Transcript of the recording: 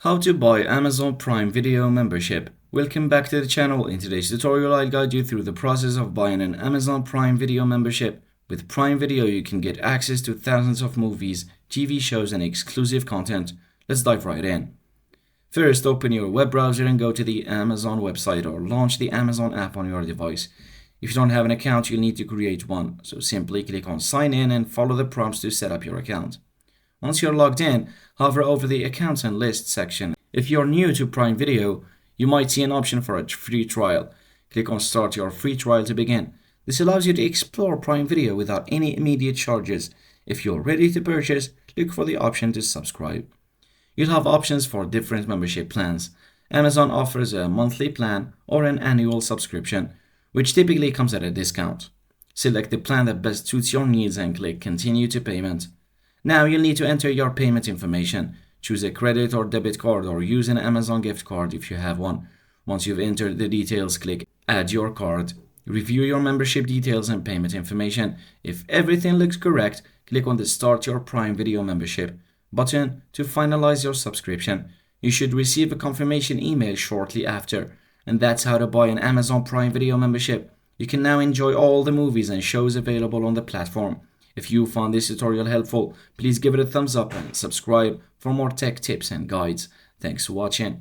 How to buy Amazon Prime Video membership. Welcome back to the channel. In today's tutorial, I'll guide you through the process of buying an Amazon Prime Video membership. With Prime Video, you can get access to thousands of movies, TV shows, and exclusive content. Let's dive right in. First, open your web browser and go to the Amazon website or launch the Amazon app on your device. If you don't have an account, you'll need to create one. So simply click on Sign In and follow the prompts to set up your account. Once you're logged in, hover over the Accounts and Lists section. If you're new to Prime Video, you might see an option for a free trial. Click on Start your free trial to begin. This allows you to explore Prime Video without any immediate charges. If you're ready to purchase, look for the option to subscribe. You'll have options for different membership plans. Amazon offers a monthly plan or an annual subscription, which typically comes at a discount. Select the plan that best suits your needs and click Continue to Payment. Now you'll need to enter your payment information. Choose a credit or debit card or use an Amazon gift card if you have one. Once you've entered the details, click Add your card. Review your membership details and payment information. If everything looks correct, click on the Start Your Prime Video Membership button to finalize your subscription. You should receive a confirmation email shortly after. And that's how to buy an Amazon Prime Video membership. You can now enjoy all the movies and shows available on the platform. If you found this tutorial helpful, please give it a thumbs up and subscribe for more tech tips and guides. Thanks for watching.